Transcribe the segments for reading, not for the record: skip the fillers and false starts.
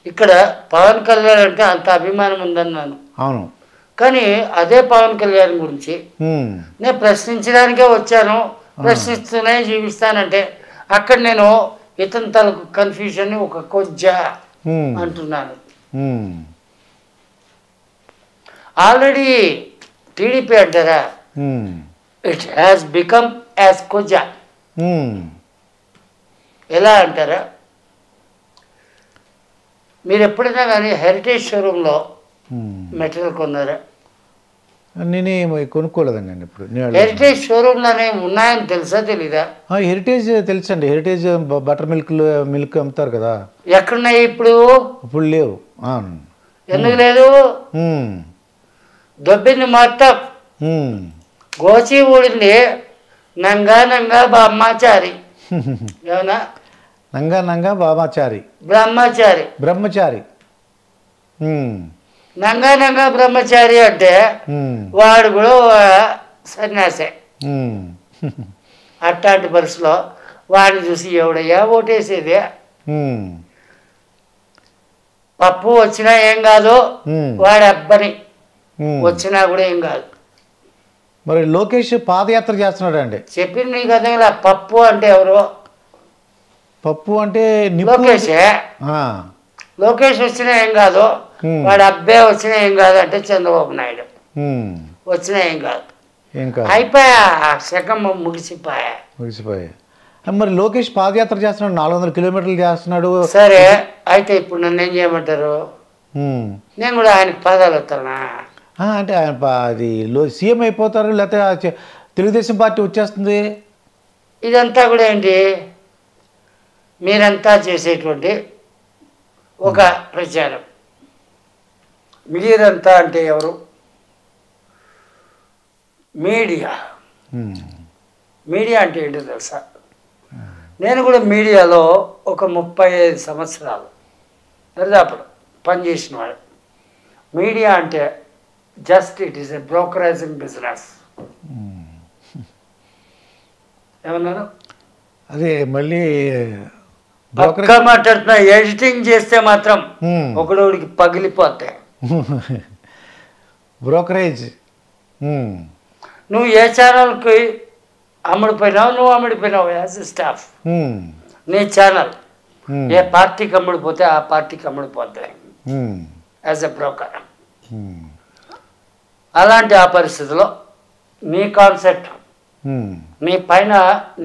ఇక్కడ పవన్ కళ్యాణ్ అంటే అంత అభిమానం ఉందన్నాను. అవును. కానీ అదే పవన్ కళ్యాణ్ గురించి నేను ప్రశ్నించడానికే వచ్చాను, ప్రశ్నిస్తూనే జీవిస్తానంటే అక్కడ నేను ఇతని తలకు కన్ఫ్యూజన్ ఒక కొజ్జా అంటున్నాను. ఆల్రెడీ టీడీపీ అంటారా, ఇట్ హ్యాస్ బికమ్ యాజ్ కొజ్జా. ఎలా అంటారా, మీరు ఎప్పుడైనా కానీ హెరిటేజ్ షోరూంలో మెటీరియల్ కొన్నారా? నేనేమో కొనుక్కోలేదండి నేను ఇప్పుడు. హెరిటేజ్ షోరూంలోనే ఉన్నాయని తెలుసా తెలీదా? హెరిటేజ్ తెలుసండి. హెరిటేజ్ బటర్ మిల్క్ అమ్ముతారు కదా. ఎక్కడున్నాయి ఇప్పుడు? ఇప్పుడు లేవు. ఎందుకు లేదు? దొబ్బింది మొత్తం, గోచి ఊడింది. నంగా నంగా బ్రహ్మచారి. ఏమన్నా నంగా నంగా బామాచారి, బ్రహ్మచారి, బ్రహ్మచారి. నంగా నంగా బ్రహ్మచారి అంటే వాడు కూడా సన్యాసే. అట్లాంటి పరిస్థితిలో వాడిని చూసి ఎవడయ్యా ఓటేసేది? పప్పు వచ్చినా ఏం కాదు, వాడి అబ్బని వచ్చినా కూడా ఏం కాదు. మరి లోకేష్ పాదయాత్ర చేస్తున్నాడు అండి. చెప్పింది నీకు అర్థం ఇలా. పప్పు అంటే ఎవరు? పప్పు అంటే లోకేషే. లోకేష్ వచ్చినా ఏం కాదు, వాడు అబ్బే వచ్చినా ఏం కాదు అంటే చంద్రబాబు నాయుడు వచ్చినా ఏం కాదు. అయిపోయా, శకం ముగిసిపోయా. మరి లోకేష్ పాదయాత్ర చేస్తున్నాడు, 400 కిలోమీటర్లు చేస్తున్నాడు. సరే, అయితే ఇప్పుడు నన్ను ఏం చేయమంటారు? నేను కూడా ఆయనకి పాదాలు వస్తానా? అంటే ఆయన అది సీఎం అయిపోతారు, లేకపోతే తెలుగుదేశం పార్టీ వచ్చేస్తుంది. ఇదంతా కూడా ఏంటి, మీరంతా చేసేటువంటి ఒక ప్రచారం. మీరంతా అంటే ఎవరు? మీడియా. మీడియా అంటే ఏంటో తెలుసా? నేను కూడా మీడియాలో ఒక 35 సంవత్సరాలు దరిదాపుడు పనిచేసిన వాడు. మీడియా అంటే just it is a brokerizing business. ఏమన్నాను? అదే మళ్ళీ ఒక్క మాట్లాడుతున్నా. ఎడిటింగ్ చేస్తే మాత్రం ఒకడోడికి పగిలిపోతాయి. బ్రోకరేజ్. నువ్వు ఏ ఛానల్కి అమ్ముడిపోయినావు, నువ్వు అమ్ముడిపోయినావు యాజ్ ఎ స్టాఫ్. నీ ఛానల్ ఏ పార్టీకి అమ్ముడిపోతే ఆ పార్టీకి అమ్ముడిపోతాయి యాజ్ ఎ బ్రోకర్. అలాంటి ఆ పరిస్థితిలో నీ కాన్సెప్ట్, నీ పైన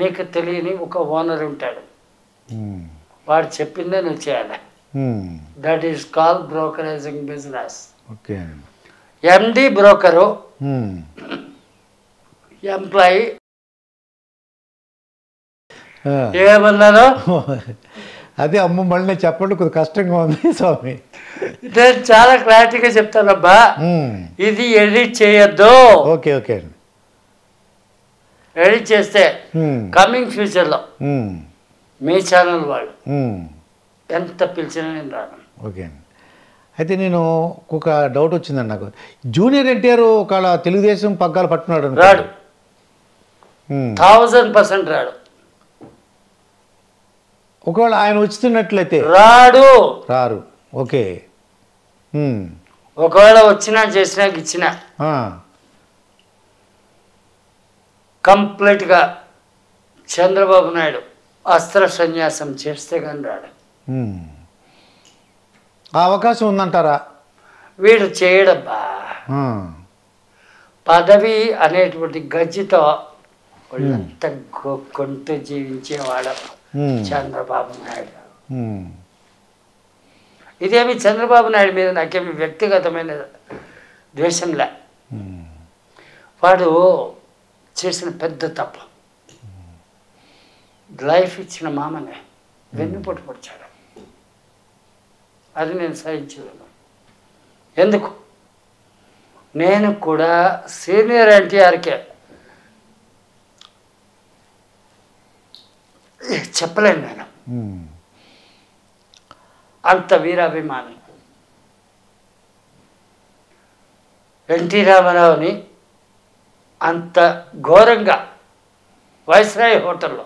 నీకు తెలియని ఒక ఓనర్ ఉంటాడు, వాడు చెప్పిందే నువ్వు చేయాలి. That is call brokerizing business. MD broker, employee. ఏమన్నాను? అదే అమ్మ మళ్ళీ చెప్పండి, కొద్దిగా కష్టంగా ఉంది స్వామి. నేను చాలా క్లారిటీగా చెప్తానబ్బా. ఇది ఎడిట్ చేయొద్దు. ఓకే ఓకే అండి. ఎడిట్ చేస్తే కమింగ్ ఫ్యూచర్లో మీ ఛానల్ వాళ్ళు ఎంత పిలిచినా నేను రాను. ఓకే అండి. అయితే నేను ఒక డౌట్ వచ్చిందండి నాకు. జూనియర్ ఎన్టీఆర్ ఒకవేళ తెలుగుదేశం పగ్గాలు పట్టుకున్నాడు. రాడు, 1000% రాడు. ఒకవేళ ఆయన వచ్చినట్లయితే రారు. ఓకే. ఒకవేళ వచ్చినా చేసినా ఇచ్చినా కంప్లీట్గా చంద్రబాబు నాయుడు అస్త్ర సన్యాసం చేస్తే కానీ రాడు. ఆ అవకాశం ఉందంటారా? వీడు చేయడబ్బా. పదవి అనేటువంటి గజ్జితో వాళ్ళంతా కొంటూ జీవించేవాడు చంద్రబాబు నాయుడు. ఇదేమి చంద్రబాబు నాయుడు మీద నాకేమి వ్యక్తిగతమైన ద్వేషంలే. వాడు చేసిన పెద్ద తప్పు, లైఫ్ ఇచ్చిన మామనే వెన్నుపోటు పొడిచాడు. అది నేను సహించలేను. ఎందుకు? నేను కూడా సీనియర్ ఎన్టీఆర్కే చెప్పలేను. నేను అంత వీరాభిమాని. ఎన్టీ రామారావుని అంత ఘోరంగా వైస్రాయ్ హోటల్లో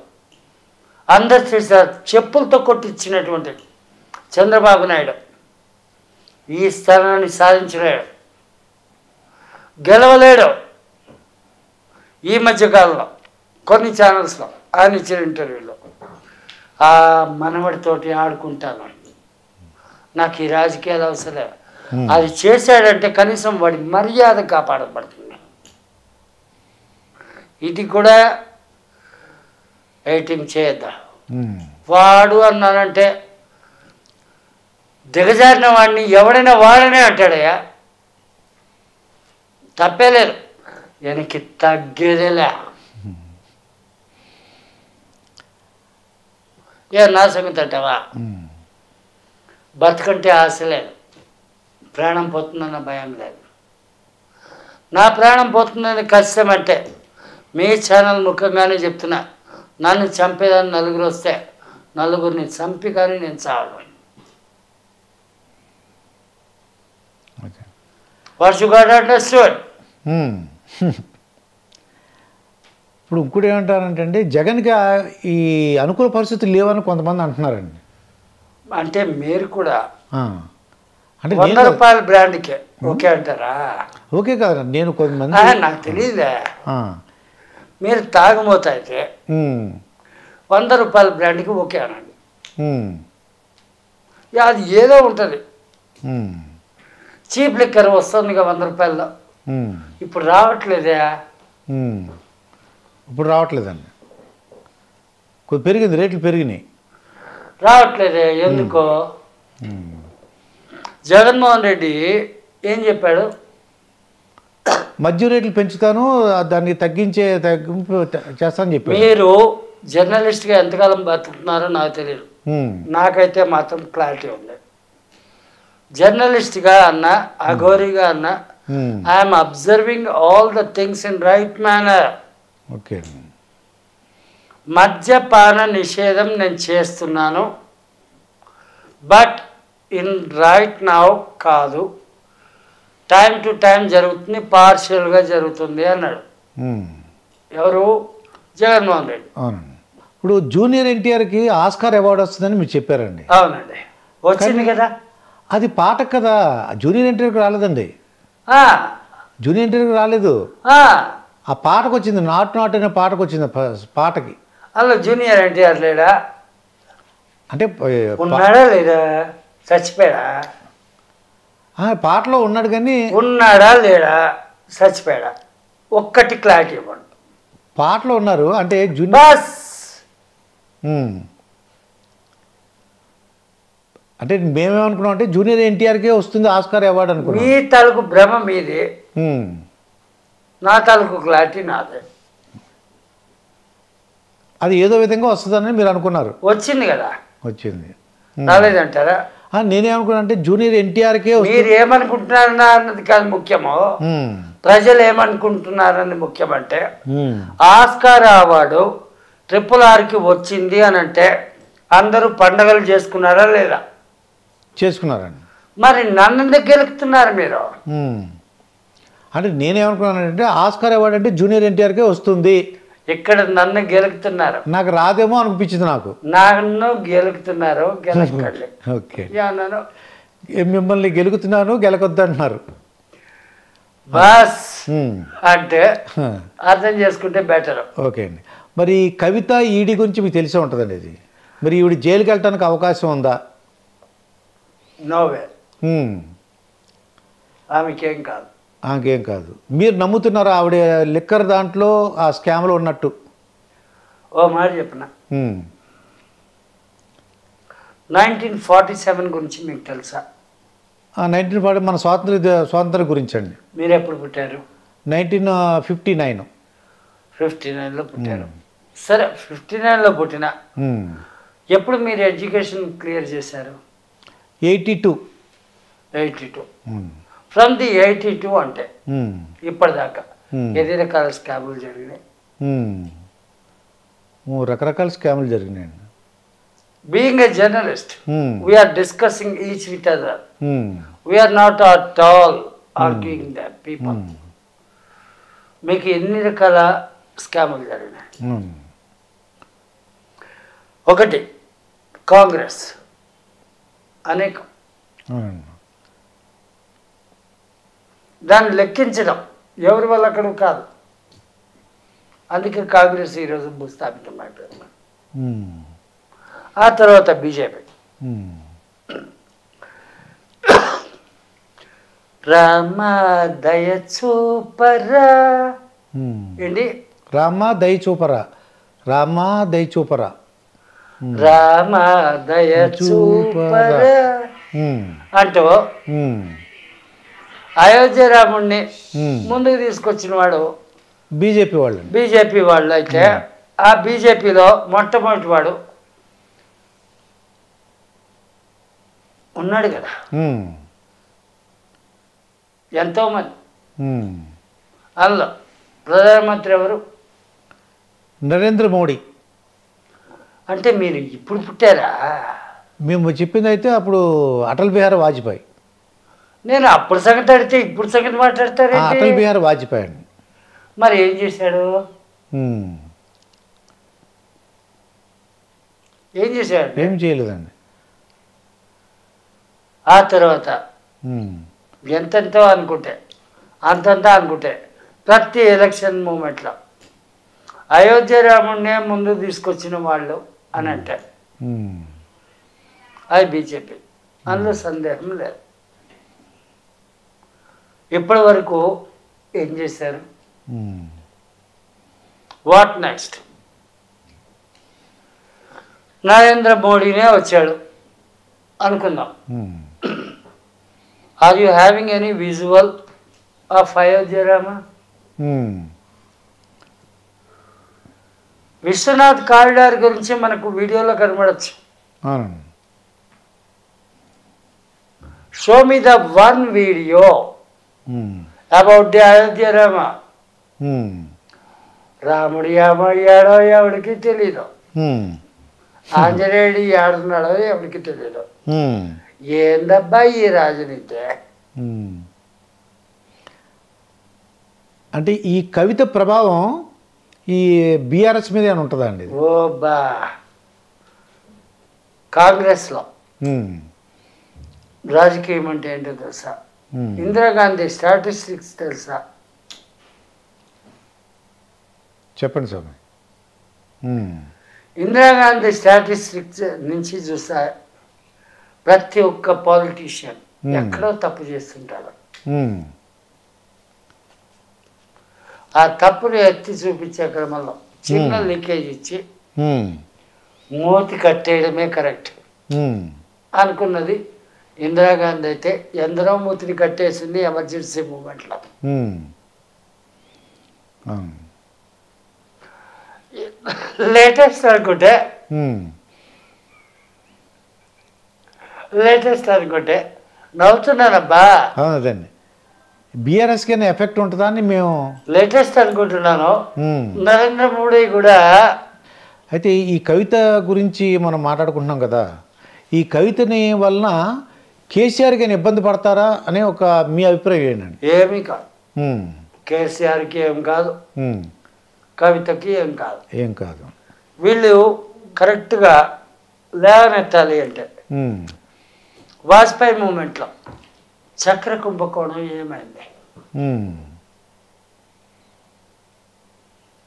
అందరు చేశారు చెప్పులతో కొట్టించినటువంటి చంద్రబాబు నాయుడు ఈ స్థానాన్ని సాధించలేడు, గెలవలేడు. ఈ మధ్యకాలంలో కొన్ని ఛానల్స్లో ఆయన ఇచ్చిన ఇంటర్వ్యూలో ఆ మనవడితోటి ఆడుకుంటాను, నాకు ఈ రాజకీయాలు అవసరం, అది చేశాడంటే కనీసం వాడి మర్యాద కాపాడబడుతుంది. ఇది కూడా ఎయిటింగ్ చేయొద్దా? వాడు అన్నానంటే దిగజారిన వాడిని ఎవడైనా వాడనే అంటాడయ్యా, తప్పేలేదు, వెనక్కి తగ్గేదేలే. ఏ నా సంగతి అంటావా? బతుకంటే ఆశ లేదు, ప్రాణం పోతుందన్న భయం లేదు. నా ప్రాణం పోతుందని కష్టమంటే మీ ఛానల్ ముఖ్యంగానే చెప్తున్నా, నన్ను చంపేదాన్ని నలుగురు వస్తే నలుగురిని చంపి కానీ నేను చావను. What you got understood. ఇప్పుడు ఇంకోటి ఏమంటారంటే జగన్కి ఈ అనుకూల పరిస్థితులు లేవని కొంతమంది అంటున్నారండి. అంటే మీరు కూడా అంటే ₹100 బ్రాండ్కే ఓకే అంటారా? ఓకే కదా, నేను కొంతమంది నాకు తెలియదే. మీరు తాగుమోత అయితే ₹100 బ్రాండ్కి ఓకే అనండి. అది ఏదో ఉంటుంది, చీప్ లిక్కర్ వస్తుంది ఇక ₹100. ఇప్పుడు రావట్లేదే. ఇప్పుడు రావట్లేదండి, కొద్ది పెరిగింది, రేట్లు పెరిగినాయి, రావట్లేదే. ఎందుకో జగన్మోహన్ రెడ్డి ఏం చెప్పాడు? మద్యం రేట్లు పెంచుతాను, దాన్ని తగ్గింపు చేస్తానని చెప్పాడు. మీరు జర్నలిస్ట్గా ఎంతకాలం బతుకుతున్నారో నాకు తెలియదు, నాకైతే మాత్రం క్లారిటీ ఉంది. జర్నలిస్ట్గా అన్న, అఘోరీగా అన్న, I'm observing all the things in right manner. Okay, మద్యపాన నిషేధం నేను చేస్తున్నాను, బట్ ఇన్ రైట్ నౌ కాదు, టైం టు టైం జరుగుతుంది, పార్షియల్గా జరుగుతుంది అన్నాడు. ఎవరు? జగన్మోహన్ రెడ్డి. అవునండి. ఇప్పుడు జూనియర్ ఎన్టీఆర్కి ఆస్కార్ అవార్డు వస్తుందని మీరు చెప్పారండి. అవునండి, వచ్చింది కదా. అది పాటకు కదా, జూనియర్ ఎన్టీఆర్కి రాలేదండి. జూనియర్ ఎన్టీఆర్కి రాలేదు, ఆ పాటకు వచ్చింది, నాట్ నాట్ అనే పాటకు వచ్చింది. పాటకి అందులో జూనియర్ ఎన్టీఆర్ లేడా? అంటే ఉన్నాడా లేదా? చచ్చిపోయాడా? పాటలో ఉన్నాడు కానీ ఉన్నాడా లేడా? చచ్చిపోయాడా? ఒక్కటి క్లారిటీ ఇవ్వండి. పాటలో ఉన్నారు అంటే జూనియర్. అంటే మేమేమనుకున్నాం అంటే జూనియర్ ఎన్టీఆర్కే వస్తుంది ఆస్కార్ అవార్డు అనుకున్నాం. మీ తాలూకు భ్రమ మీది, నా తాలూకు క్లారిటీ నాదే. అది ఏదో విధంగా వస్తుందని మీరు అనుకున్నారు, వచ్చింది కదా. వచ్చింది, రాలేదంటారా? నేనేమనుకున్నా అంటే జూనియర్ ఎన్టీఆర్కే. మీరు ఏమనుకుంటున్నారు అన్నది కాదు ముఖ్యమో, ప్రజలు ఏమనుకుంటున్నారన్నది ముఖ్యమంటే ఆస్కార్ అవార్డు RRRకి వచ్చింది అని అంటే అందరూ పండగలు చేసుకున్నారా లేదా? చేసుకున్నారండి. మరి నన్ను గెలుపుతున్నారు మీరు. అంటే నేనేమనుకున్నానంటే ఆస్కార్ అవార్డు అంటే జూనియర్ ఎన్టీఆర్కే వస్తుంది. ఇక్కడ నన్ను గెలుపుతున్నారు, నాకు రాదేమో అనిపించింది. నన్ను గెలుపుతున్నారు, గెలకండి. ఓకే, మిమ్మల్ని గెలుగుతున్నాను, గెలకొద్దు అంటున్నారు. బస్ అంటే అర్థం చేసుకుంటే బెటర్. ఓకే అండి. మరి కవిత ఈడీ గురించి మీకు తెలిసే ఉంటుందండి. ఇది మరి ఈవిడ జైలుకి వెళ్ళటానికి అవకాశం ఉందా? నోవే, ఆమెకేం కాదు. ఆమెకేం కాదు. మీరు నమ్ముతున్నారా ఆవిడ లిక్కర్ దాంట్లో ఆ స్కామ్లో ఉన్నట్టు? ఓ మాట చెప్పిన, 1947 గురించి మీకు తెలుసా? 1940 మన స్వాతంత్రం గురించి అండి. మీరు ఎప్పుడు పుట్టారు? 1959. 59లో పుట్టారు. సరే, 59లో పుట్టిన ఎప్పుడు మీరు ఎడ్యుకేషన్ క్లియర్ చేశారు? 82. ఫ్రమ్ ది 82 అంటే ఇప్పటిదాకా ఎన్ని రకాల స్కాములు జరిగినాయి? రకరకాల స్కాములు జరిగినాయండి. Being a journalist, we are discussing each with other, we are not at all arguing the people. మీకు ఎన్ని రకాల స్కాములు జరిగినాయి? ఒకటి, కాంగ్రెస్ అనేకం. దాన్ని లెక్కించడం ఎవరి వల్ల అక్కడ కాదు. అందుకే కాంగ్రెస్ ఈరోజు భూస్థాపితమైపోయింది. ఆ తర్వాత బీజేపీ. రామ దయ చూపరా ఏంటి? రామ దయ చూపరా, రామ దయ చూపరా, రామ దయ చూపరా అంటూ అయోధ్య రాముణ్ణి ముందుకు తీసుకొచ్చిన వాడు బీజేపీ వాళ్ళు. అయితే ఆ బీజేపీలో మొట్టమొదటి వాడు ఉన్నాడు కదా, ఎంతోమంది. అందులో ప్రధానమంత్రి ఎవరు? నరేంద్ర మోడీ. అంటే మీరు ఇప్పుడు పుట్టారా? మేము చెప్పింది అయితే అప్పుడు అటల్ బిహారీ వాజ్పేయి. నేను అప్పుడు సంగతి అడిగితే ఇప్పుడు సంగతి మాట్లాడతారు. అటల్ బిహారీ వాజ్పేయి అండి. మరి ఏం చేశాడు? ఏం చేయలేదండి. ఆ తర్వాత ఎంతెంతో అనుకుంటే అంతంతా అనుకుంటే ప్రతి ఎలక్షన్ మూమెంట్లో అయోధ్య రాముడినే ముందు తీసుకొచ్చిన వాళ్ళు అని అంటారు. అది బీజేపీ, అందులో సందేహం లేదు. ఇప్పటి వరకు ఏం చేశారు? What next? నరేంద్ర మోడీనే వచ్చాడు అనుకుందాం. Are you having any visual of Ayodhya Rama? Vishwanath corridor గురించి మనకు వీడియోలో కనబడచ్చు. Show me the one video about the Ayodhya Rama. రాముడు ఏమయ్యాడో ఎవరికి తెలీదు, ఆంజనేయుడు ఏడున్నాడో ఎవరికి తెలీదు. ఏందబ్బా ఈ రాజనీతి? అంటే ఈ కవిత ప్రభావం ఈ బీఆర్ఎస్ మీద ఏమైనా ఉంటుందా అండి? ఓ బా, కాంగ్రెస్లో రాజకీయం అంటే ఏంటో తెలుసా? ఇందిరాగాంధీ స్టాటిస్టిక్స్ తెలుసా? చెప్పండి స్వామి. ఇందిరాగాంధీ స్టాటిస్టిక్స్ నుంచి చూస్తా ప్రతి ఒక్క పాలిటీషియన్ ఎక్కడో తప్పు చేస్తుంటాడు. ఆ తప్పును ఎత్తి చూపించే క్రమంలో చిన్న లీకేజ్ ఇచ్చి మూతి కట్టేయడమే కరెక్ట్ అనుకున్నది ఇందిరాగాంధీ. అయితే ఎందరో మూతిని కట్టేసింది ఎమర్జెన్సీ మూమెంట్లో. లేటెస్ట్ అనుకుంటే నవ్వుతున్నానబ్బా. అదండి, బీఆర్ఎస్కి ఎఫెక్ట్ ఉంటుందా అని మేము లేటెస్ట్ అనుకుంటున్నాను. నరేంద్ర మోడీ కూడా. అయితే ఈ కవిత గురించి మనం మాట్లాడుకుంటున్నాం కదా, ఈ కవితని వలన కేసీఆర్కి ఇబ్బంది పడతారా అనే ఒక మీ అభిప్రాయం ఏంటండి? ఏమీ కాదు, కేసీఆర్కి ఏం కాదు, కవితకి ఏం కాదు. వీళ్ళు కరెక్ట్గా లేవనెత్తాలి అంటే వాజ్పేయి మూమెంట్లో చక్ర కుంభకోణం ఏమైంది?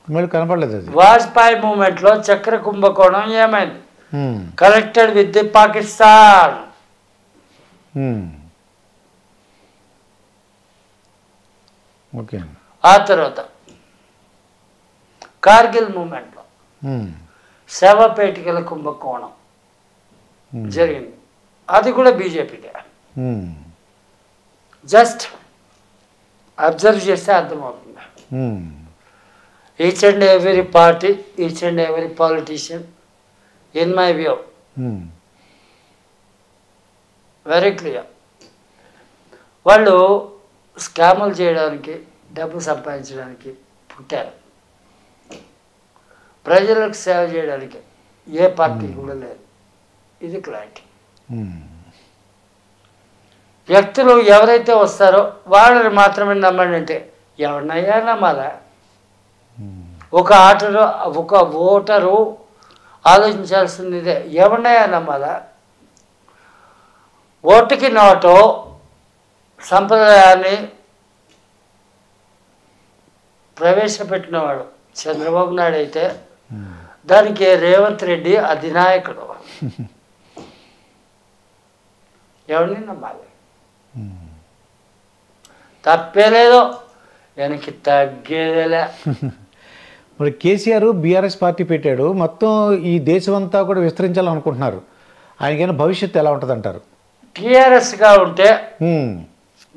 మళ్ళీ కనపడలేదు అది. వాజ్పేయి మూమెంట్లో చక్ర కుంభకోణం ఏమైంది? Connected with the Pakistan. Okay. ఆ తర్వాత కార్గిల్ మూమెంట్లో శవపేటికల కుంభకోణం జరిగింది. అది కూడా బీజేపీదే. జస్ట్ అబ్జర్వ్ చేస్తే అర్థమవుతుంది. Each and every party, each and every politician, in my view, very clear, వాళ్ళు స్కాములు చేయడానికి, డబ్బు సంపాదించడానికి పుట్టారు. ప్రజలకు సేవ చేయడానికి ఏ పార్టీ కూడా లేదు. ఇది క్లారిటీ. వ్యక్తులు ఎవరైతే వస్తారో వాళ్ళని మాత్రమే నమ్మండి అంటే ఎవరినయ్యా నమ్మాలా? ఒక ఓటరు ఆలోచించాల్సింది ఇదే, ఎవరినయ్యా నమ్మాలా? ఓటుకి నోటు సంప్రదాయాన్ని ప్రవేశపెట్టినవాడు చంద్రబాబు నాయుడు అయితే దానికి రేవంత్ రెడ్డి అధినాయకుడు. ఎవరిని నమ్మాలి? తప్పేలేదో వెనక్కి తగ్గేదేలే. మరి కేసీఆర్ బీఆర్ఎస్ పార్టీ పెట్టాడు, మొత్తం ఈ దేశం అంతా కూడా విస్తరించాలనుకుంటున్నారు. ఆయనకైనా భవిష్యత్తు ఎలా ఉంటుంది అంటారు? టీఆర్ఎస్గా ఉంటే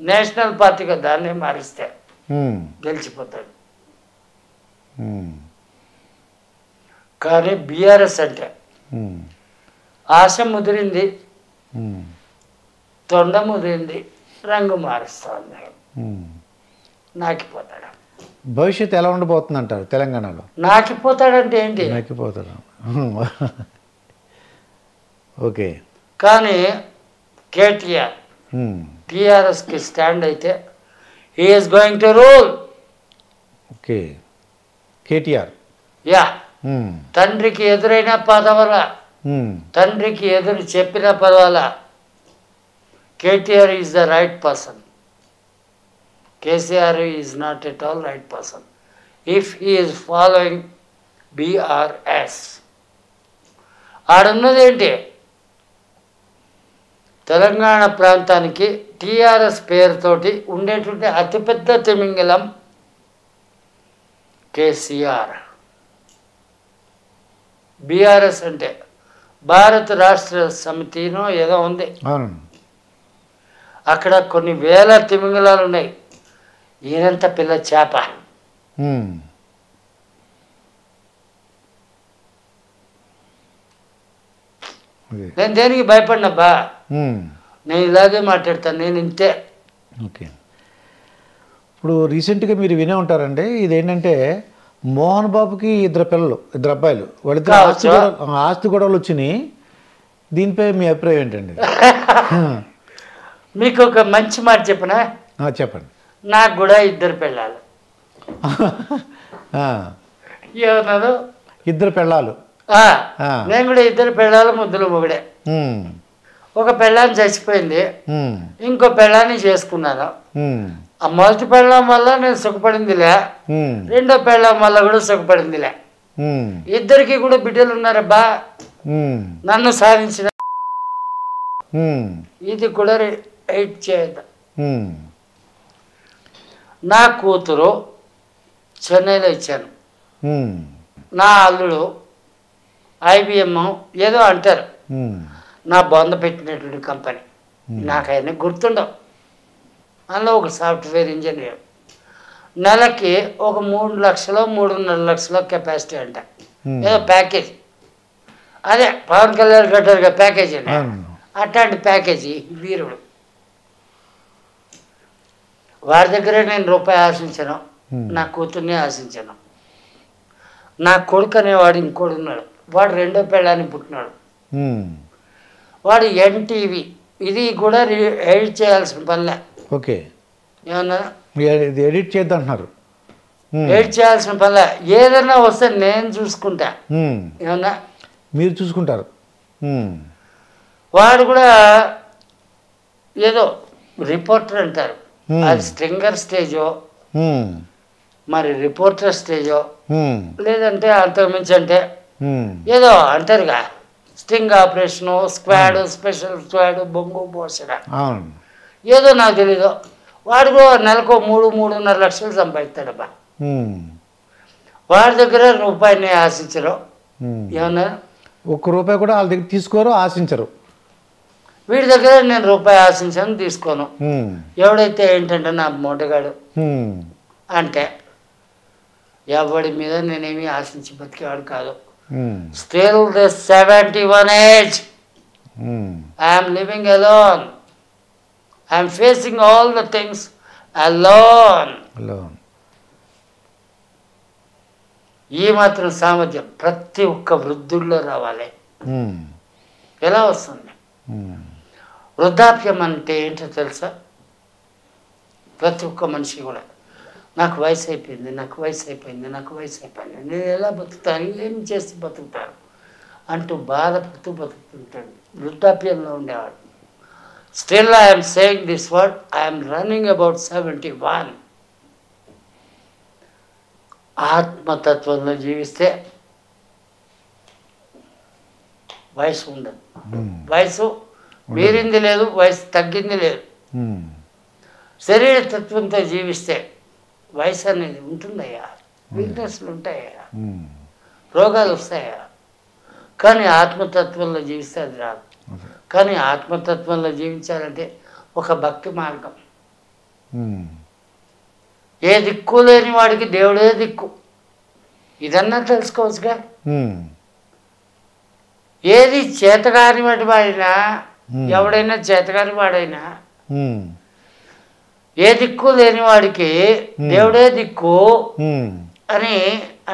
నేషనల్ పార్టీగా దాన్ని మారిస్తే గెలిచిపోతాడు. కానీ బీఆర్ఎస్ అంటే ఆశ ముదిరింది, తొండ ముదిరింది, రంగు మారుస్తుంది, నాకిపోతాడు. భవిష్యత్తు ఎలా ఉండబోతుంది అంటారు తెలంగాణలో? నాకిపోతాడంటే ఏంటి? నాకిపోతాడు. ఓకే. కానీ కేటీఆర్ టీఆర్ఎస్కి స్టాండ్ అయితే he is going to rule. Okay. KTR yeah. తండ్రికి ఎదురైన పదవల, తండ్రికి ఎదురు చెప్పిన పదవల, KTR is the right person. KCR is not at all right person if he is following BRS. ఆడున్నది ఏంటి? తెలంగాణ ప్రాంతానికి టీఆర్ఎస్ పేరుతోటి ఉండేటువంటి అతిపెద్ద తిమింగలం కేసీఆర్. బీఆర్ఎస్ అంటే భారత రాష్ట్ర సమితినో ఏదో ఉంది, అక్కడ కొన్ని వేల తిమింగలాలు ఉన్నాయి. ఈయనంత పిల్ల చేప. నేను దేనికి భయపడినబ్బా, నేను ఇలాగే మాట్లాడతాను, నేను ఇంతే. ఓకే. ఇప్పుడు రీసెంట్గా మీరు వినే ఉంటారండి, ఇదేంటంటే మోహన్ బాబుకి ఇద్దరు పిల్లలు, ఇద్దరు అబ్బాయిలు, వాళ్ళిద్దరు ఆస్తి గొడవలు వచ్చినాయి. దీనిపై మీ అభిప్రాయం ఏంటండి? మీకు ఒక మంచి మాట చెప్పనా? చెప్పండి. నాకు కూడా ఇద్దరు పెళ్ళాలు. ఏమన్నారు? ఇద్దరు పెళ్ళాలు. నేను కూడా ఇద్దరు పెళ్ళాలు, ముద్దులు మొగుడే. ఒక పెళ్ళాన్ని చచ్చిపోయింది, ఇంకో పెళ్ళాన్ని చేసుకున్నాను. ఆ మొదటి పెళ్ళం వల్ల నేను సుఖపడిందిలే, రెండో పెళ్ళం వల్ల కూడా సుఖపడిందిలే. ఇద్దరికి కూడా బిడ్డలు ఉన్నారబ్బా, నన్ను సాధించిన. ఇది కూడా ఎయిట్ చేయదు. నా కూతురు చెన్నైలో ఇచ్చాను, నా అల్లుడు IBM ఏదో అంటారు, నా బొంద పెట్టినటువంటి కంపెనీ, నాకు ఆయన గుర్తుండవు. అందులో ఒక సాఫ్ట్వేర్ ఇంజనీర్, నెలకి ఒక 3 లక్షలు 3.5 లక్షల కెపాసిటీ అంట, ఏదో ప్యాకేజ్. అదే పవన్ కళ్యాణ్ కట్టారుగా ప్యాకేజీ అని, అట్లాంటి ప్యాకేజీ వీరుడు. వారి దగ్గరే నేను రూపాయి ఆశించాను, నా కూతుర్ని ఆశించాను. నా కొడుకు అనేవాడు ఇంకోడు ఉన్నాడు, వాడు రెండో పెళ్ళాన్ని పుట్టినాడు. వాడు NTV, ఇది కూడా ఎడిట్ చేయాల్సిన పనిలే. ఓకే. ఏమన్నా ఎడిట్ చేద్దంటున్నారు? ఎడిట్ చేయాల్సిన పనిలే, ఏదైనా వస్తే నేను చూసుకుంటా. ఏమన్నా మీరు చూసుకుంటారు? వాడు కూడా ఏదో రిపోర్టర్ అంటారు, అది స్ట్రింగర్ స్టేజో మరి రిపోర్టర్ స్టేజో, లేదంటే అంతకుమించి అంటే ఏదో అంటారుగా, sting operation, squad, special squad, బొంగు పోసడ, ఏదో నాకు తెలీదు. వాడు కూడా నెలకు 3-3.5 లక్షలు సంపాదిస్తాడబ్బా. వాడి దగ్గర రూపాయిని ఆశించరు. ఏమన్నా ₹1 కూడా వాళ్ళ దగ్గర తీసుకోరు, ఆశించరు. వీడి దగ్గర నేను రూపాయి ఆశించాను, తీసుకోను. ఎవడైతే ఏంటంటే నా మూటగాడు అంటే ఎవడి మీద నేనేమి ఆశించి బతికేవాడు కాదు. Still this 71 age I'm living alone, I'm facing all the things alone. ఈ మాత్రం సామర్థ్యం ప్రతి ఒక్క వృద్ధుల్లో రావాలి. ఎలా వస్తుంది? వృద్ధాప్యం అంటే ఏంటో తెలుసా? ప్రతి ఒక్క మనిషి కూడా నాకు వయసు అయిపోయింది, నాకు వయసు అయిపోయింది, నాకు వయసు అయిపోయింది, నేను ఎలా బతుకుతాను, ఏం చేసి బతుకుతాను అంటూ బాధపడుతూ బతుకుతుంటాడు వృద్ధాప్యంలో ఉండేవాడు. Still I am saying this word, I am running about 71. ఆత్మతత్వంలో జీవిస్తే వయసు ఉండదు. వయసు మీరింది లేదు, వయసు తగ్గింది లేదు. శరీర తత్వంతో జీవిస్తే వయసు అనేది ఉంటుందయ్యా, వీక్నెస్లు ఉంటాయా, రోగాలు వస్తాయా. కానీ ఆత్మతత్వంలో జీవిస్తే అది రాదు. కానీ ఆత్మతత్వంలో జీవించాలంటే ఒక భక్తి మార్గం. ఏ దిక్కు లేని వాడికి దేవుడే దిక్కు, ఇదన్నా తెలుసుకోవచ్చుగా. ఏది చేతగాని వాడినా, ఎవడైనా చేతగాని వాడైనా, ఏ దిక్కు లేని వాడికి దేవుడే దిక్కు అని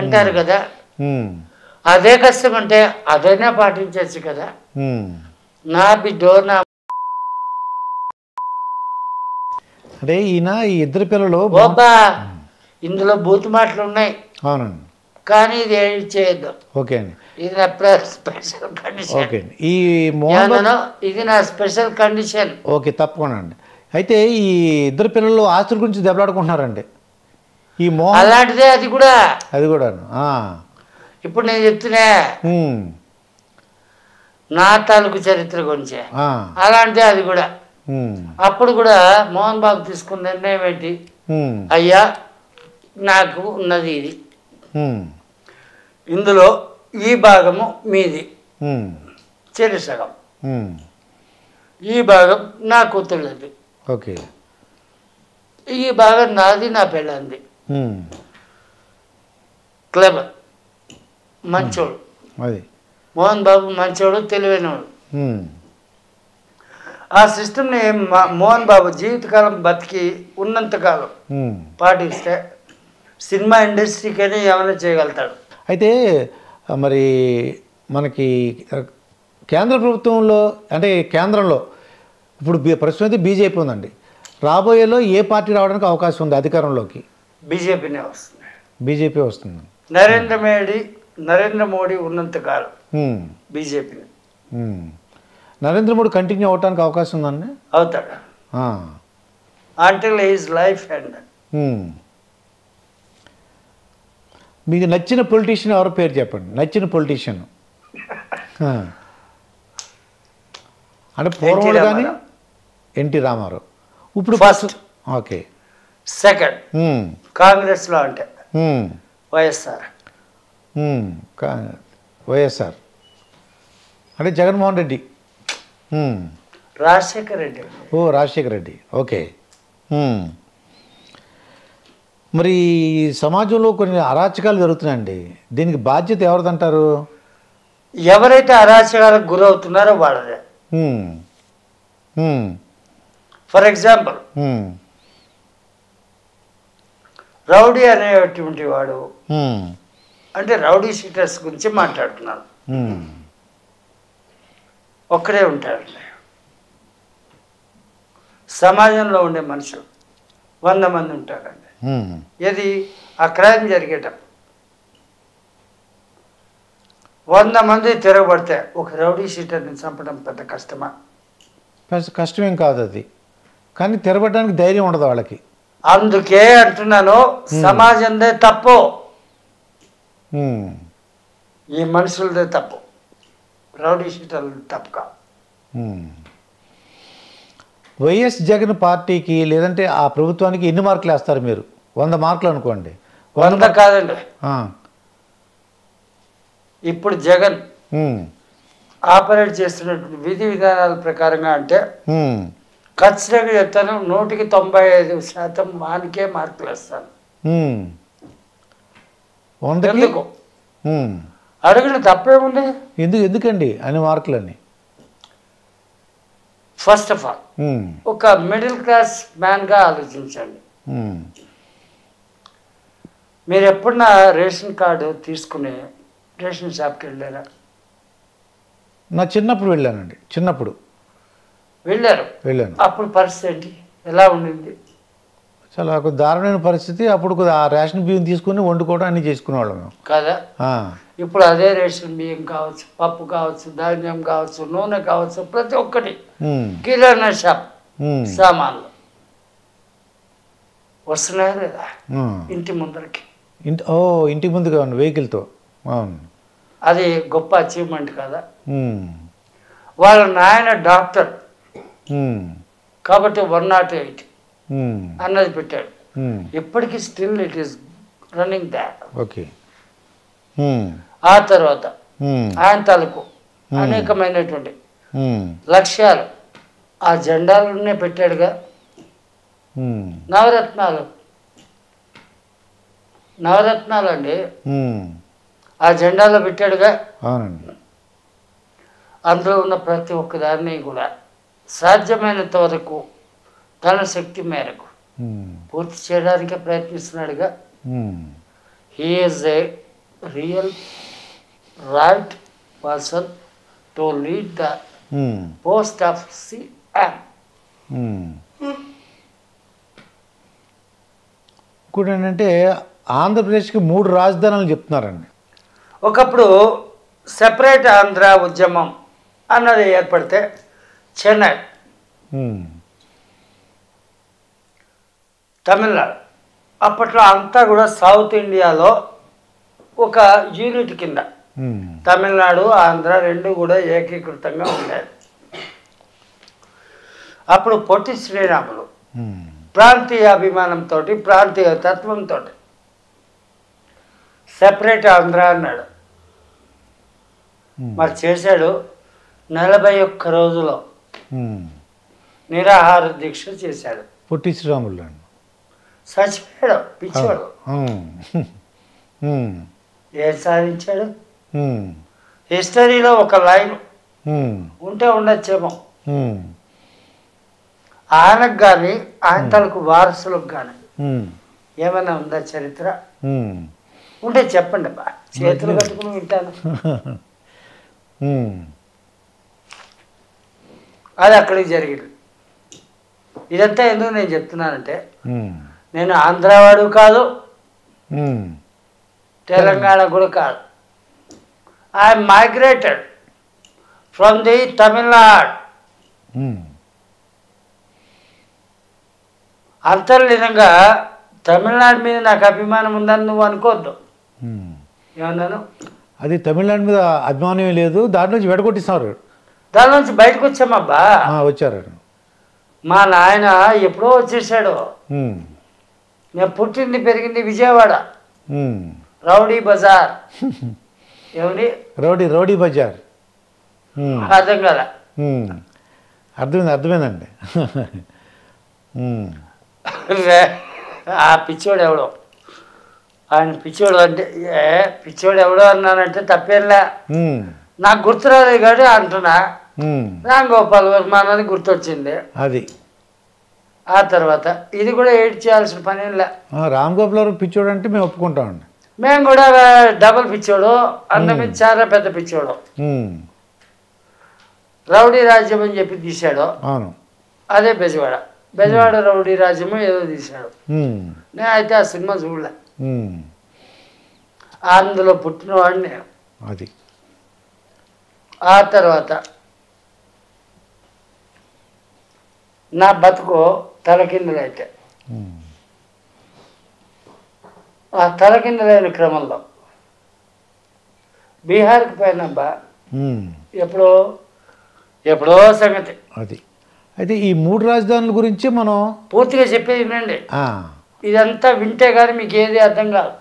అంటారు కదా. అదే కష్టం అంటే అదైనా పాటించచ్చు కదా. నా బిడ్డో నా అంటే ఈయన ఈ ఇద్దరు పిల్లలు బాబా ఇందులో బూతు మాటలు ఉన్నాయి. అవునండి. కానీ ఇది ఏం చేయొద్దు. ఓకే అండి. ఇది నా స్పెషల్ కండిషన్. ఓకే అండి. ఈ మోహన్ ఇది నా స్పెషల్ కండిషన్. ఓకే, తప్పకుండా అండి. అయితే ఈ ఇద్దరు పిల్లలు ఆస్తుల గురించి దెబ్బలాడుకుంటున్నారండి. ఈ మోహన్ అలాంటిదే అది కూడా. అది కూడా ఇప్పుడు నేను చెప్తున్నా నా తాలూకు చరిత్ర గురించి, అలాంటిదే అది కూడా. అప్పుడు కూడా మోహన్ బాబు తీసుకున్న నిర్ణయం ఏంటి, అయ్యా నాకు ఉన్నది ఇది, ఇందులో ఈ భాగము మీది, చెరి సగం, ఈ భాగం నా కూతుళ్ళది, ఓకే, ఈ భాగం నాది, నా పెళ్ళంది. క్లెవర్, మంచోడు, అది మోహన్ బాబు మంచోడు, తెలివైనవాడు. ఆ సిస్టమ్ని మోహన్ బాబు జీవితకాలం బతికి ఉన్నంతకాలం పాటిస్తే సినిమా ఇండస్ట్రీకైనా ఏమైనా చేయగలుగుతాడు. అయితే మరి మనకి కేంద్ర ప్రభుత్వంలో అంటే కేంద్రంలో ఇప్పుడు ప్రస్తుతం అయితే బీజేపీ ఉందండి. రాబోయేలో ఏ పార్టీ రావడానికి అవకాశం ఉంది అధికారంలోకి? బీజేపీనే వస్తుంది. బీజేపీ వస్తుంది. నరేంద్ర మోడీ ఉన్నంతకాలం బీజేపీని. నరేంద్ర మోడీ కంటిన్యూ అవడానికి అవకాశం ఉందండి? అవుతాడు. Until his life end. మీకు నచ్చిన పొలిటీషియన్ ఎవరో పేరు చెప్పండి. నచ్చిన పొలిటీషియన్ అంటే పూర్వం కానీ ఎన్టీ రామారావు. ఇప్పుడు ఫస్ట్. ఓకే. సెకండ్ కాంగ్రెస్లో అంటే వైఎస్ఆర్. వైఎస్ఆర్ అంటే జగన్మోహన్ రెడ్డి. రాజశేఖర్ రెడ్డి. ఓ, రాజశేఖర్ రెడ్డి. ఓకే. మరి సమాజంలో కొన్ని అరాచకాలు జరుగుతున్నాయండి. దీనికి బాధ్యత ఎవరిదంటారు? ఎవరైతే అరాచకాలకు గురవుతున్నారో వాళ్ళదే. ఫర్ ఎగ్జాంపుల్ రౌడీ అనేటువంటి వాడు, అంటే రౌడీ షీటర్స్ గురించి మాట్లాడుతున్నాను. ఒక్కడే ఉంటాడండి. సమాజంలో ఉండే మనుషులు 100 మంది ఉంటారండి. ఏది ఆ క్రైమ్ జరిగేటప్పుడు 100 మంది తిరగబడితే ఒక రౌడీ షీటర్ని చంపడం పెద్ద కష్టమా? కష్టమేం కాదు అది, కానీ తిరగబడడానికి ధైర్యం ఉండదు వాళ్ళకి. అందుకే అంటున్నాను, సమాజందే తప్పు, ఈ మనుషులదే తప్పు, రౌడీ షీటర్లు తప్పు కాదు. వైఎస్ జగన్ పార్టీకి లేదంటే ఆ ప్రభుత్వానికి ఎన్ని మార్కులు వేస్తారు మీరు? 100 మార్కులు అనుకోండి. 100 కాదండి. ఇప్పుడు జగన్ ఆపరేట్ చేస్తున్నటువంటి విధి విధానాల ప్రకారంగా అంటే ఖచ్చితంగా చెప్తాను, 100కి 95% వానికే మార్కులు వేస్తాను. ఎందుకు అడిగిన తప్పేముంది? ఎందుకండి అన్ని మార్కులని? ఫస్ట్ ఆఫ్ ఆల్ ఒక మిడిల్ క్లాస్ మ్యాన్గా ఆలోచించండి. మీరు ఎప్పుడన్నా రేషన్ కార్డు తీసుకుని రేషన్ షాప్కి వెళ్ళారా? నా చిన్నప్పుడు వెళ్ళానండి. వెళ్ళాను. వెళ్ళాను. అప్పుడు పరిస్థితి ఏంటి, ఎలా ఉండింది? చాలా ఒక దారుణమైన పరిస్థితి. అప్పుడు ఆ రేషన్ బియ్యం తీసుకుని వండుకోవడం అన్నీ చేసుకునేవాళ్ళం మేము. కదా ఇప్పుడు అదే రేషన్ బియ్యం కావచ్చు, పప్పు కావచ్చు, ధాన్యం కావచ్చు, నూనె కావచ్చు, ప్రతి ఒక్కటి కిరాణా షాప్ సామాన్లు వస్తున్నాయి లేదా ఇంటి ముందరికి. ఇంటి ముందుగా ఉంది వెహికల్తో. అవును, అది గొప్ప అచీవ్మెంట్ కదా. వాళ్ళ నాయన డాక్టర్ కాబట్టి 108 అన్నది పెట్టాడు. ఇప్పటికీ still it is running that. Okay. ఆ తర్వాత ఆయన తాలూకు అనేకమైనటువంటి లక్ష్యాలు ఆ జెండాలనే పెట్టాడుగా. నవరత్నాలు అండి ఆ జెండాలో పెట్టాడుగా. అందులో ఉన్న ప్రతి ఒక్క దాన్ని కూడా సాధ్యమైనంత వరకు తన శక్తి మేరకు పూర్తి చేయడానికే ప్రయత్నిస్తున్నాడుగా. He is a real right person to lead the post of CM. ఇంకోటి ఏంటంటే ఆంధ్రప్రదేశ్కి 3 రాజధానులు చెప్తున్నారండి. ఒకప్పుడు సెపరేట్ ఆంధ్ర ఉద్యమం అన్నది ఏర్పడితే చెన్నై, తమిళనాడు, అప్పట్లో అంతా కూడా సౌత్ ఇండియాలో ఒక యూనిట్ కింద తమిళనాడు ఆంధ్ర రెండు కూడా ఏకీకృతంగా ఉండేది. అప్పుడు పొట్టి శ్రీరాములు ప్రాంతీయ అభిమానంతో ప్రాంతీయ తత్వంతో సెపరేట్ ఆంధ్ర అన్నాడు. మరి చేశాడు. 41 రోజులో నిరాహార దీక్ష చేశాడు. పొట్టి శ్రీరాములు చచ్చిపోయాడు పిచ్చోడు. ఏం సాధించాడు? హిస్టరీలో ఒక లైన్ ఉంటే ఉండొచ్చేమో. ఆయనకు కానీ ఆయన తలకు వారసులకు కానీ ఏమైనా ఉందా చరిత్ర? ఉంటే చెప్పండి బా, చేతులు కట్టుకుని వింటాను. అది అక్కడికి జరిగింది. ఇదంతా ఎందుకు నేను చెప్తున్నానంటే, నేను ఆంధ్రావాడు కాదు, తెలంగాణ కూడా కాదు. I migrated from the Tamil Nadu. అంతర్లీనంగా తమిళనాడు మీద నాకు అభిమానం ఉందని నువ్వు అనుకోవద్దు. ఏమన్నాను? అది తమిళనాడు మీద అభిమానం లేదు, దాని నుంచి వెడగొట్టిస్తారు. దాని నుంచి బయటకు వచ్చామబ్బా. వచ్చారు. మా నాయన ఎప్పుడో వచ్చేసాడు. నేను పుట్టింది పెరిగింది విజయవాడ, రౌడీ బజార్. ఏమని? రౌడీ బజార్. అర్థం కదా? అర్థమైందండి. ఆ పిచ్చోడు ఎవడో, ఆయన పిచ్చోడు అంటే పిచ్చోడు ఎవడో అన్నానంటే తప్పేంలే, నాకు గుర్తురాలేదు కాబట్టి అంటున్నా. రామ్ గోపాల్ వర్మ అని గుర్తొచ్చింది. అది ఆ తర్వాత ఇది కూడా ఎడిట్ చేయాల్సిన పని ఏంలే. రామ్ గోపాల్ వర్మ పిచ్చోడు అంటే మేము ఒప్పుకుంటామండి. మేము కూడా డబుల్ పిచ్చోడు, అందమే చాలా పెద్ద పిచ్చోడు. రౌడీ రాజ్యం అని చెప్పి తీశాడు. అవును, అదే బెజవాడ రౌడీ రాజ్యము ఏదో తీశాడు. నేను అయితే ఆ సినిమా చూడలే. అందులో పుట్టినవాడిని నేను. అది ఆ తర్వాత నా బతుకు తలకిందులైతే ఆ తలకిందులైన క్రమంలో బీహార్కి పోయినబ్బా. ఎప్పుడో సంగతి అది. అయితే ఈ 3 రాజధానుల గురించి మనం పూర్తిగా చెప్పేది వినండి. ఇదంతా వింటే కానీ మీకు ఏది అర్థం కాదు.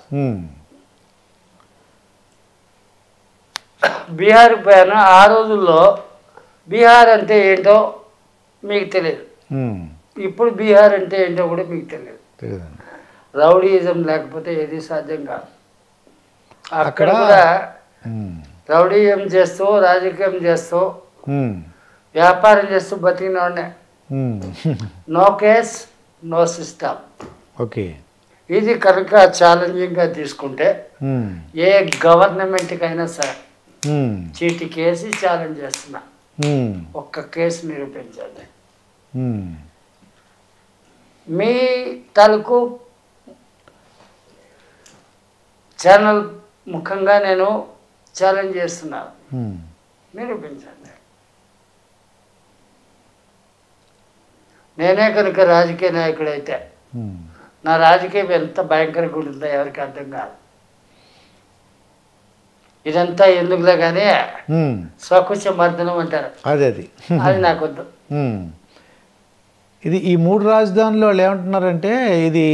బీహార్కి పోయాను. ఆ రోజుల్లో బీహార్ అంటే ఏంటో మీకు తెలియదు, ఇప్పుడు బీహార్ అంటే ఏంటో కూడా మీకు తెలియదు. రౌడీయిజం లేకపోతే ఏది సాధ్యం కాదు. అక్కడ కూడా రౌడీయం చేస్తూ రాజకీయం చేస్తూ వ్యాపారం చేస్తూ బతికిన వాడినే. No case no system. Okay. ఇది కనుక ఛాలెంజింగ్గా తీసుకుంటే ఏ గవర్నమెంట్కైనా సరే చీటీ కేసు ఛాలెంజ్ చేస్తున్నా, ఒక్క కేసు నిరూపించండి. మీ తాలూకు ఛానల్ ముఖంగా నేను ఛాలెంజ్ చేస్తున్నాను, నిరూపించండి. నేనే కనుక రాజకీయ నాయకుడైతే నా రాజకీయం ఎంత భయంకరంగా ఉంటుందో ఎవరికి అర్థం కాదు. ఇదంతా ఎందుకులే కానీ స్వకుశ మర్దనం అంటారు, అది నాకు వద్దు. ఇది ఈ 3 రాజధానులు వాళ్ళు ఏమంటున్నారంటే ఇది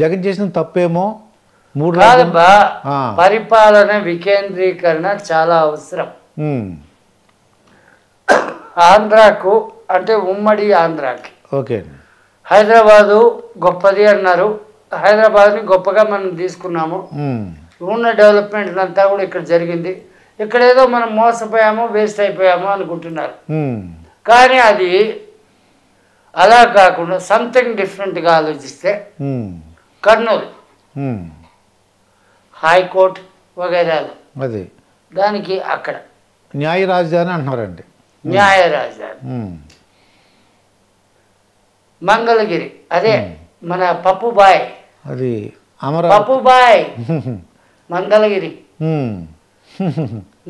జగన్ చేసిన తప్పేమో. 3 కాదబ్బా, పరిపాలన వికేంద్రీకరణ చాలా అవసరం. ఆంధ్రాకు అంటే ఉమ్మడి ఆంధ్రాకి. ఓకే. హైదరాబాదు గొప్పది అన్నారు, హైదరాబాద్ని గొప్పగా మనం తీసుకున్నాము. ఉన్న డెవలప్మెంట్ అంతా కూడా ఇక్కడ జరిగింది. ఇక్కడ ఏదో మనం మోసపోయామో వేస్ట్ అయిపోయామో అనుకుంటున్నారు. కానీ అది అలా కాకుండా సంథింగ్ డిఫరెంట్గా ఆలోచిస్తే కర్నూలు హైకోర్టు వగైరాలు అది దానికి అక్కడ న్యాయ రాజధాని అంటున్నారండి. న్యాయ రాజధాని. మంగళగిరి అదే మన పప్పుబాయ్, అది పప్పుబాయ్ మంగళగిరి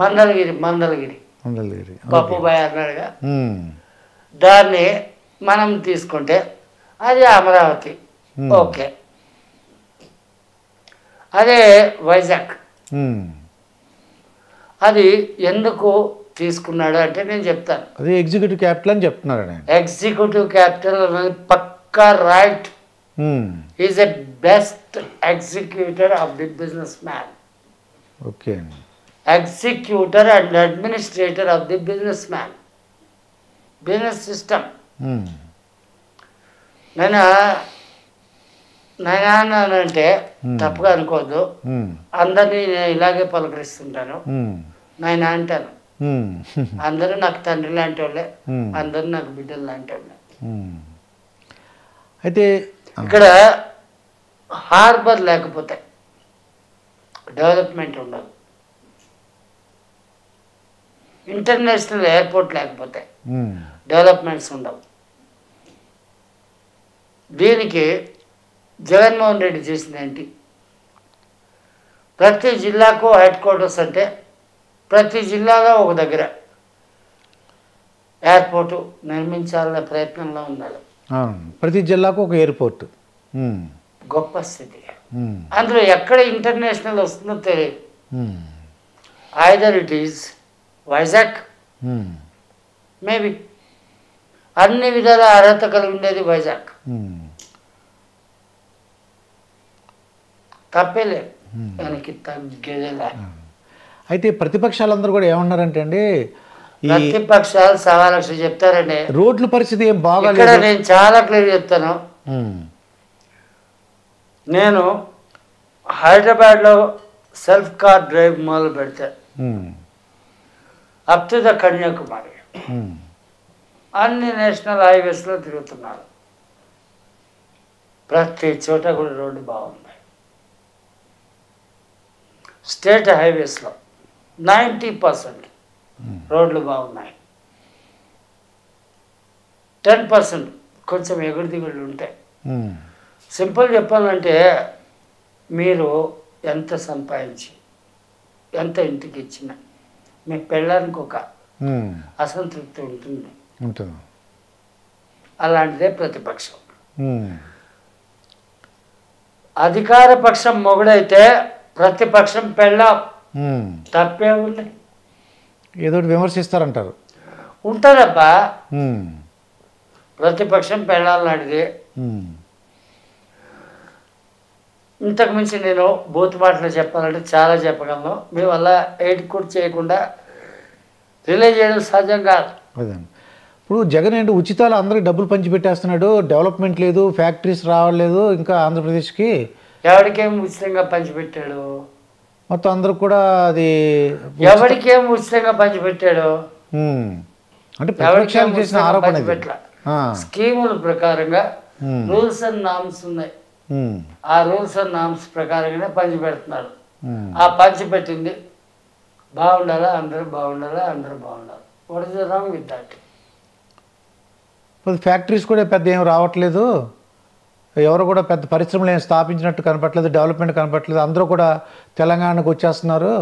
మంగళగిరి మంగళగిరి పప్పుబాయ్ అన్నాడుగా, దాన్ని మనం తీసుకుంటే అది అమరావతి. ఓకే. అదే వైజాగ్, అది ఎందుకు తీసుకున్నాడు అంటే నేను చెప్తాను. అది ఎగ్జిక్యూటివ్ క్యాపిటల్ అని చెప్తున్నారు. ఎగ్జిక్యూటివ్ క్యాపిటల్ అనేది పక్కా right. Is a best executor of the business man. Okay. Executor and administrator of the business man, business system. నేను అంటే తప్పుగా అనుకోవద్దు, అందరినీ నేను ఇలాగే పలకరిస్తుంటాను. నాయన అంటాను. అందరూ నాకు తండ్రి లాంటి వాళ్ళే, అందరూ నాకు బిడ్డలు లాంటి వాళ్ళే. అయితే ఇక్కడ హార్బర్ లేకపోతే డెవలప్మెంట్ ఉండదు, ఇంటర్నేషనల్ ఎయిర్పోర్ట్ లేకపోతే డెవలప్మెంట్స్ ఉండవు. దీనికి జగన్మోహన్ రెడ్డి చేసింది ఏంటి? ప్రతి జిల్లాకు హెడ్ క్వార్టర్స్ అంటే ప్రతి జిల్లాలో ఒక దగ్గర ఎయిర్పోర్టు నిర్మించాలనే ప్రయత్నంలో ఉన్నారు. ప్రతి జిల్లాకు ఒక ఎయిర్పోర్ట్, గొప్ప స్థితి. అందులో ఎక్కడ ఇంటర్నేషనల్ వస్తుందో తెలియదు. Either it is Vizag, maybe అన్ని విధాల అర్హత కలిగి ఉండేది వైజాగ్, తప్పేలేదు, దానికి తగ్గేదేలా. అయితే ప్రతిపక్షాలందరూ కూడా ఏమన్నారంటే అండి, ప్రతిపక్షాలు 1,00,000 చెప్తారండి. రోడ్ల పరిస్థితి ఏం బాగా ఇక్కడ నేను చాలా క్లియర్ చెప్తాను. నేను హైదరాబాద్లో సెల్ఫ్ కార్ డ్రైవ్ మొదలు పెడితే అప్ టు ద కన్యాకుమారి అన్ని నేషనల్ హైవేస్లో తిరుగుతున్నారు. ప్రతి చోట కూడా రోడ్డు బాగుంది. స్టేట్ హైవేస్లో 90% రోడ్లు బాగున్నాయి. 10% కొంచెం ఎగుడు దిగుళ్ళు ఉంటాయి. సింపుల్ చెప్పాలంటే మీరు ఎంత సంపాదించి ఎంత ఇంటికి ఇచ్చినా మీ పెళ్ళానికి ఒక అసంతృప్తి ఉంటుంది. అలాంటిదే ప్రతిపక్షం. అధికార పక్షం మొగుడైతే ప్రతిపక్షం పెళ్ళాం, తప్పే ఉంది. ఏదో విమర్శిస్తారంటారు. ఉంటారబ్బా, ప్రతిపక్షం పెళ్ళాలన్నది. ఇంతకు మించి నేను బూత్ మాటలు చెప్పాలంటే చాలా చెప్పగలను. మీ వల్ల ఎయిట్ కూడా చేయకుండా రిలే చేయడం సాధ్యం కాదు. ఇప్పుడు జగన్ ఏంటి ఉచితాలు అందరికి డబ్బులు పంచి పెట్టేస్తున్నాడు, డెవలప్మెంట్ లేదు, ఫ్యాక్టరీస్ రావట్లేదు ఇంకా ఆంధ్రప్రదేశ్కి. ఎవరికేం ఉచితంగా పంచిపెట్టాడు? మొత్తం అందరూ కూడా అది ఎవరికేం ఉచితంగా పంచిపెట్టాడు అంటే ప్రతిపక్షాలు చేసిన ఆరోపణ. స్కీముల ప్రకారంగా రూల్స్ అండ్ నామ్స్ ఉన్నాయి. ఆ రూల్స్ అండ్ నామ్స్ ప్రకారంగానే పంచిపెడుతున్నారు. ఆ పంచిపెట్టింది బాగుండాలా, అందరూ బాగుండాలా, అందరూ బాగుండాలి. What is the wrong with that? Factories కూడా పెద్ద ఏం రావట్లేదు. ఎవరు కూడా పెద్ద పరిశ్రమలు ఏం స్థాపించినట్టు కనపట్లేదు, డెవలప్మెంట్ కనపట్లేదు, అందరూ కూడా తెలంగాణకు వచ్చేస్తున్నారు,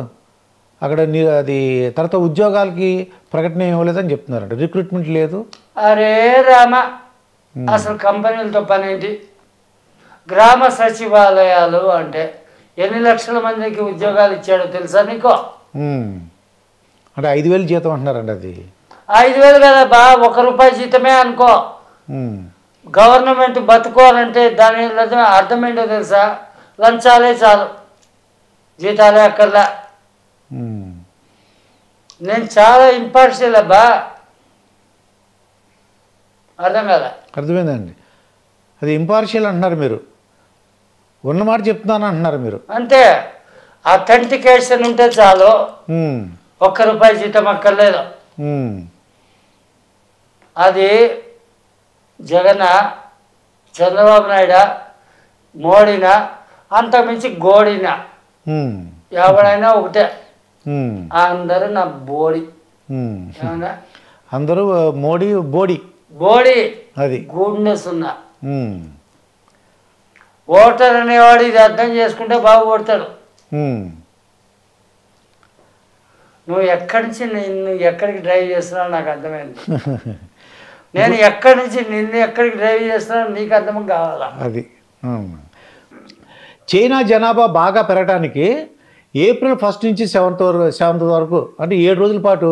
అక్కడ అది తర్వాత ఉద్యోగాలకి ప్రకటన ఇవ్వలేదని చెప్తున్నారంట, రిక్రూట్మెంట్ లేదు. అరే రామ, అసలు కంపెనీలతో పని ఏంటి? గ్రామ సచివాలయాలు అంటే ఎన్ని లక్షల మందికి ఉద్యోగాలు ఇచ్చాడో తెలుసా నీకు? అంటే 5,000 జీతం అంటున్నారండి. అది 5,000 కదా బా, ₹1 జీతమే అనుకో. గవర్నమెంట్ బతుకోవాలంటే దాని అర్థం ఏంటో తెలుసా? లంచాలే చాలు, జీతాలే అక్కర్లా. నేను చాలా ఇంపార్షియల్ అబ్బా, అర్థం కదా? అర్థమైందండి. అది ఇంపార్షియల్ అంటున్నారు మీరు, ఉన్నమాట చెప్తున్నాను అంటున్నారు మీరు. అంతే, అథెంటికేషన్ ఉంటే చాలు, ₹1 జీతం అక్కర్లేదు. అది జగన్, చంద్రబాబు నాయుడు, మోడీనా, అంతకుమించి గోడినా, ఎవడైనా ఒకటే, అందరూ నా బోడి. అందరూ మోడీ బోడి బోడి, అది గుడ్నెస్ ఉన్నా. ఓటర్ అనేవాడు ఇది అర్థం చేసుకుంటే బాగా ఓడతాడు. నువ్వు ఎక్కడి నుంచి నిన్ను ఎక్కడికి డ్రైవ్ చేస్తున్నావు నాకు అర్థమైంది. నేను ఎక్కడి నుంచి నిన్ను ఎక్కడికి డ్రైవ్ చేస్తున్నావు నీకు అర్థం కావాలా? అది చైనా జనాభా బాగా పెరగడానికి ఏప్రిల్ 1 నుంచి 7th వరకు అంటే 7 రోజుల పాటు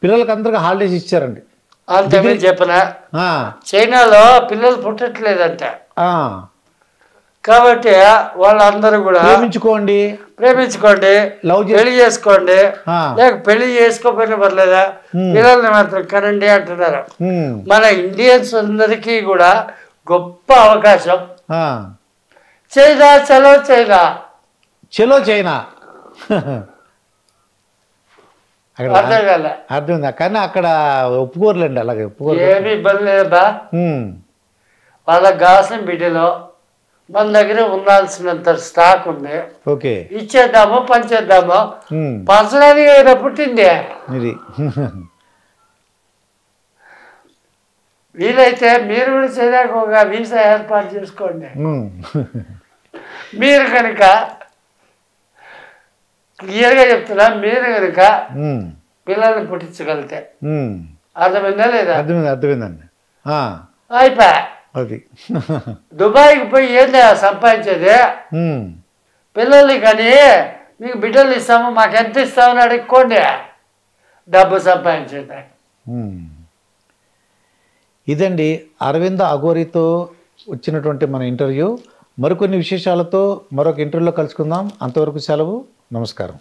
పిల్లలకి అందరికీ హాలిడేస్ ఇచ్చారండి. అంతే చెప్పనా? చైనాలో పిల్లలు పుట్టట్లేదంట, కాబట్టి వాళ్ళందరూ కూడా ప్రేమించుకోండి, పెళ్లి చేసుకోండి, లేక పెళ్లి చేసుకోకపోయినా పర్లేదా, పిల్లల్ని మాత్రం కనండి అంటున్నారు. మన ఇండియన్స్ అందరికీ కూడా గొప్ప అవకాశం. చైనా చలో చైనా, చలో చైనా అర్థమైంది. కానీ అక్కడ ఒప్పుకోరులేండి, అలాగే ఒప్పుకోరు, ఏమి ఇబ్బంది లేదబ్బా. వాళ్ళకి కావాల్సిన బిడ్డలో మన దగ్గర ఉండాల్సినంత స్టాక్ ఉంది, ఓకే ఇచ్చేద్దాము, పంచేద్దాము. పంచడానికి అయినా పుట్టింది. వీలైతే మీరు కూడా చేయడానికి ఒక వీసా ఏర్పాటు చేసుకోండి. మీరు కనుక క్లియర్గా చెప్తున్నా, మీరు కనుక పిల్లల్ని పుట్టించగలిగితే, అర్థమైందా లేదా? అర్థమైందండి. అయిపోయా. అది దుబాయ్కి పోయి ఏంది సంపాదించేది? పిల్లల్ని కానీ మీకు బిడ్డలు ఇస్తాము, మాకు ఎంత ఇస్తామని అడుక్కోండి, డబ్బు సంపాదించేది. ఇదండి అరవింద అఘోరితో వచ్చినటువంటి మన ఇంటర్వ్యూ. మరికొన్ని విశేషాలతో మరొక ఇంటర్వ్యూలో కలుసుకుందాం. అంతవరకు సెలవు, నమస్కారం.